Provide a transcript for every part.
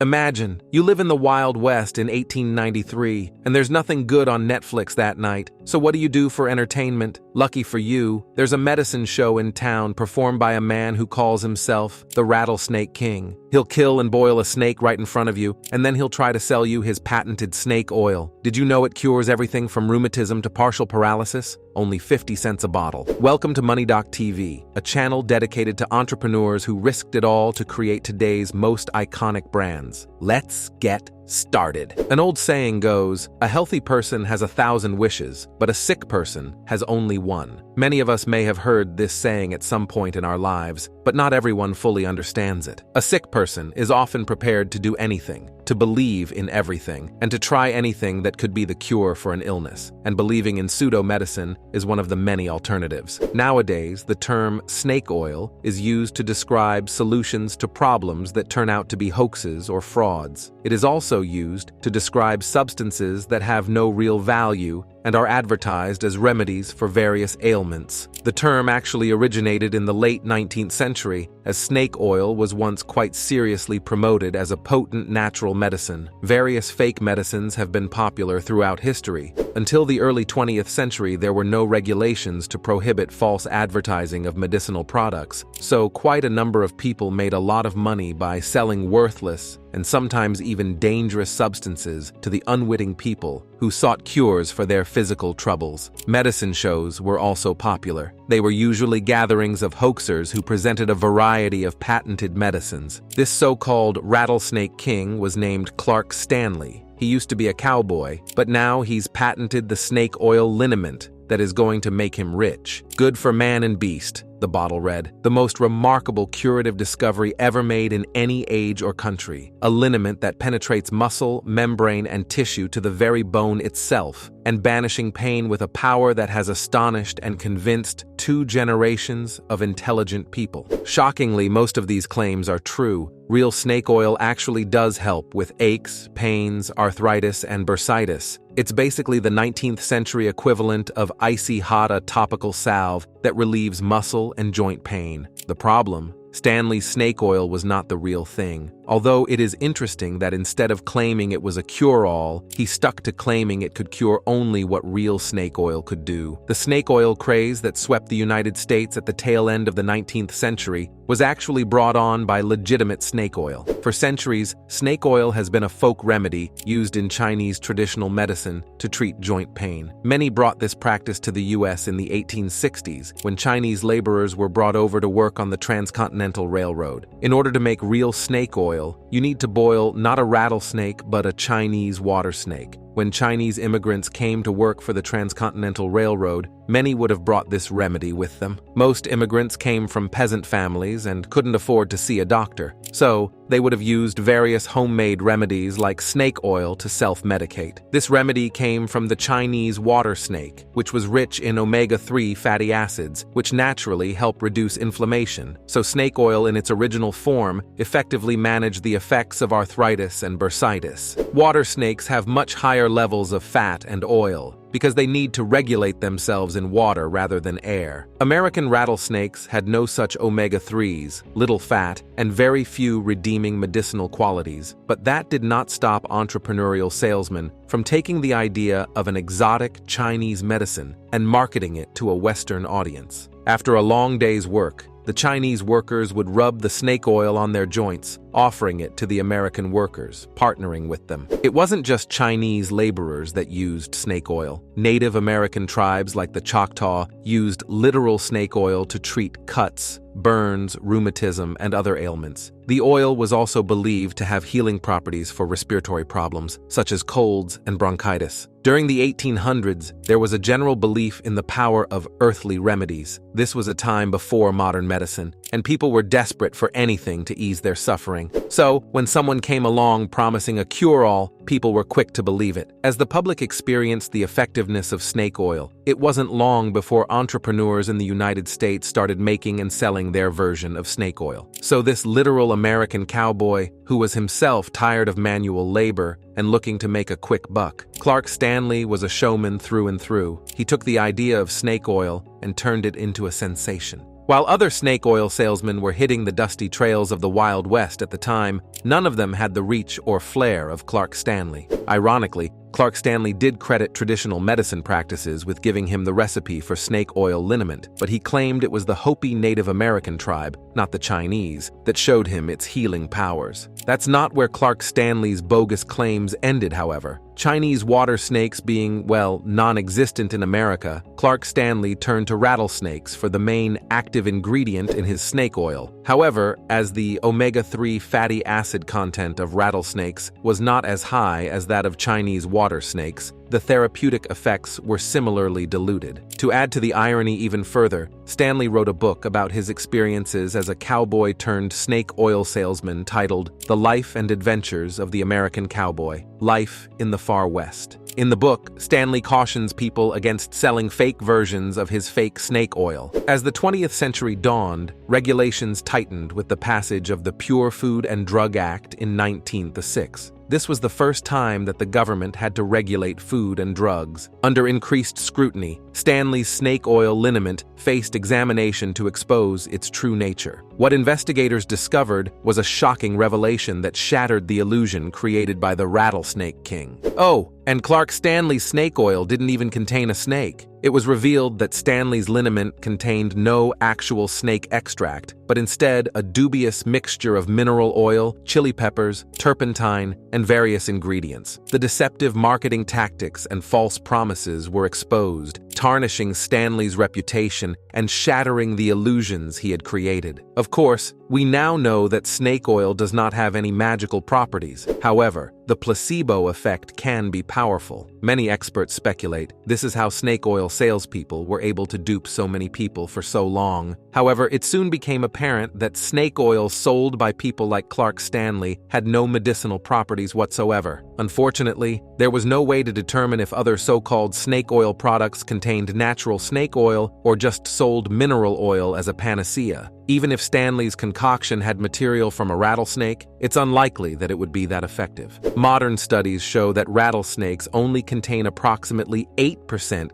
Imagine, you live in the Wild West in 1893, and there's nothing good on Netflix that night. So what do you do for entertainment? Lucky for you, there's a medicine show in town performed by a man who calls himself the Rattlesnake King. He'll kill and boil a snake right in front of you, and then he'll try to sell you his patented snake oil. Did you know it cures everything from rheumatism to partial paralysis? Only 50 cents a bottle. Welcome to Moneydocutv, a channel dedicated to entrepreneurs who risked it all to create today's most iconic brands. Let's get started. An old saying goes, a healthy person has 1,000 wishes, but a sick person has only one. Many of us may have heard this saying at some point in our lives, but not everyone fully understands it. A sick person is often prepared to do anything, to believe in everything, and to try anything that could be the cure for an illness. And believing in pseudo-medicine is one of the many alternatives. Nowadays, the term snake oil is used to describe solutions to problems that turn out to be hoaxes or frauds. It is also used to describe substances that have no real value and are advertised as remedies for various ailments. The term actually originated in the late 19th century, as snake oil was once quite seriously promoted as a potent natural medicine. Various fake medicines have been popular throughout history. Until the early 20th century, there were no regulations to prohibit false advertising of medicinal products, so quite a number of people made a lot of money by selling worthless and sometimes even dangerous substances to the unwitting people who sought cures for their physical troubles. Medicine shows were also popular. They were usually gatherings of hoaxers who presented a variety of patented medicines. This so-called Rattlesnake King was named Clark Stanley. He used to be a cowboy, but now he's patented the snake oil liniment that is going to make him rich. Good for man and beast, the bottle read. The most remarkable curative discovery ever made in any age or country. A liniment that penetrates muscle, membrane, and tissue to the very bone itself, and banishing pain with a power that has astonished and convinced 2 generations of intelligent people. Shockingly, most of these claims are true. Real snake oil actually does help with aches, pains, arthritis, and bursitis. It's basically the 19th century equivalent of icy hot topical salve that relieves muscle and joint pain. The problem? Stanley's snake oil was not the real thing. Although it is interesting that instead of claiming it was a cure-all, he stuck to claiming it could cure only what real snake oil could do. The snake oil craze that swept the United States at the tail end of the 19th century was actually brought on by legitimate snake oil. For centuries, snake oil has been a folk remedy used in Chinese traditional medicine to treat joint pain. Many brought this practice to the US in the 1860s, when Chinese laborers were brought over to work on the Transcontinental Railroad. In order to make real snake oil, you need to boil not a rattlesnake but a Chinese water snake. When Chinese immigrants came to work for the Transcontinental Railroad, many would have brought this remedy with them. Most immigrants came from peasant families and couldn't afford to see a doctor, so they would have used various homemade remedies like snake oil to self-medicate. This remedy came from the Chinese water snake, which was rich in omega-3 fatty acids, which naturally help reduce inflammation. So snake oil in its original form effectively managed the effects of arthritis and bursitis. Water snakes have much higher levels of fat and oil because they need to regulate themselves in water rather than air. American rattlesnakes had no such omega-3s, little fat, and very few redeeming medicinal qualities, but that did not stop entrepreneurial salesmen from taking the idea of an exotic Chinese medicine and marketing it to a Western audience. After a long day's work, the Chinese workers would rub the snake oil on their joints, offering it to the American workers, partnering with them. It wasn't just Chinese laborers that used snake oil. Native American tribes like the Choctaw used literal snake oil to treat cuts, burns, rheumatism, and other ailments. The oil was also believed to have healing properties for respiratory problems, such as colds and bronchitis. During the 1800s, there was a general belief in the power of earthly remedies. This was a time before modern medicine, and people were desperate for anything to ease their suffering. So, when someone came along promising a cure-all, people were quick to believe it. As the public experienced the effectiveness of snake oil, it wasn't long before entrepreneurs in the United States started making and selling their version of snake oil. So this literal American cowboy, who was himself tired of manual labor and looking to make a quick buck. Clark Stanley was a showman through and through. He took the idea of snake oil and turned it into a sensation. While other snake oil salesmen were hitting the dusty trails of the Wild West at the time, none of them had the reach or flair of Clark Stanley. Ironically, Clark Stanley did credit traditional medicine practices with giving him the recipe for snake oil liniment, but he claimed it was the Hopi Native American tribe, not the Chinese, that showed him its healing powers. That's not where Clark Stanley's bogus claims ended, however. Chinese water snakes being, well, non-existent in America, Clark Stanley turned to rattlesnakes for the main active ingredient in his snake oil. However, as the omega-3 fatty acid content of rattlesnakes was not as high as that of Chinese water snakes, the therapeutic effects were similarly diluted. To add to the irony even further, Stanley wrote a book about his experiences as a cowboy-turned-snake oil salesman titled The Life and Adventures of the American Cowboy, Life in the Far West. In the book, Stanley cautions people against selling fake versions of his fake snake oil. As the 20th century dawned, regulations tightened with the passage of the Pure Food and Drug Act in 1906. This was the first time that the government had to regulate food and drugs. Under increased scrutiny, Stanley's snake oil liniment faced examination to expose its true nature. What investigators discovered was a shocking revelation that shattered the illusion created by the rattlesnake king. Oh, and Clark Stanley's snake oil didn't even contain a snake. It was revealed that Stanley's liniment contained no actual snake extract, but instead a dubious mixture of mineral oil, chili peppers, turpentine, and various ingredients. The deceptive marketing tactics and false promises were exposed, tarnishing Stanley's reputation and shattering the illusions he had created. Of course, we now know that snake oil does not have any magical properties. However, the placebo effect can be powerful. Many experts speculate this is how snake oil salespeople were able to dupe so many people for so long. However, it soon became apparent that snake oil sold by people like Clark Stanley had no medicinal properties whatsoever. Unfortunately, there was no way to determine if other so-called snake oil products contained natural snake oil or just sold mineral oil as a panacea. Even if Stanley's concoction had material from a rattlesnake, it's unlikely that it would be that effective. Modern studies show that rattlesnakes only contain approximately 8%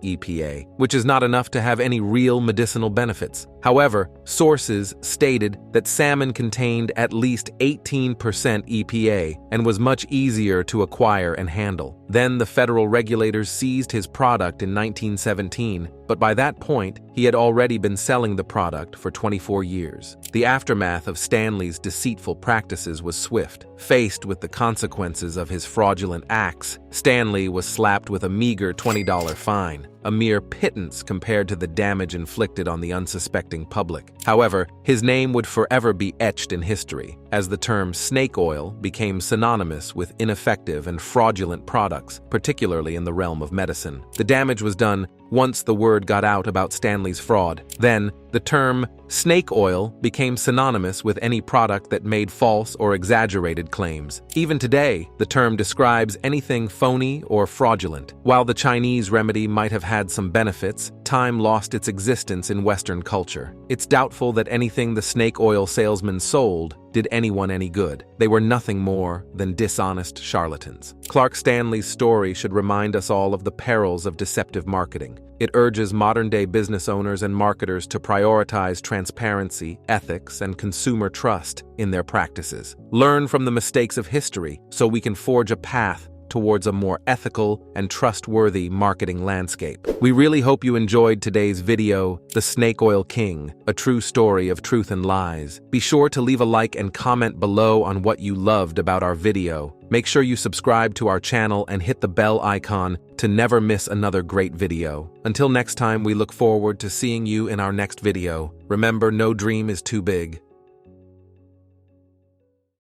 EPA, which is not enough to have any real medicinal benefits. However, sources stated that salmon contained at least 18% EPA and was much easier to acquire and handle. Then the federal regulators seized his product in 1917, but by that point, he had already been selling the product for 24 years. The aftermath of Stanley's deceitful practices was swift. Faced with the consequences of his fraudulent acts, Stanley was slapped with a meager $20 fine, a mere pittance compared to the damage inflicted on the unsuspecting public. However, his name would forever be etched in history, as the term snake oil became synonymous with ineffective and fraudulent products, particularly in the realm of medicine. The damage was done once the word got out about Stanley's fraud. Then, the term snake oil became synonymous with any product that made false or exaggerated claims. Even today, the term describes anything phony or fraudulent. While the Chinese remedy might have had some benefits, time lost its existence in Western culture. It's doubtful that anything the snake oil salesman sold did anyone any good. They were nothing more than dishonest charlatans. Clark Stanley's story should remind us all of the perils of deceptive marketing. It urges modern-day business owners and marketers to prioritize transparency, ethics, and consumer trust in their practices. Learn from the mistakes of history so we can forge a path towards a more ethical and trustworthy marketing landscape. We really hope you enjoyed today's video, The Snake Oil King, a true story of truth and lies. Be sure to leave a like and comment below on what you loved about our video. Make sure you subscribe to our channel and hit the bell icon to never miss another great video. Until next time, we look forward to seeing you in our next video. Remember, no dream is too big.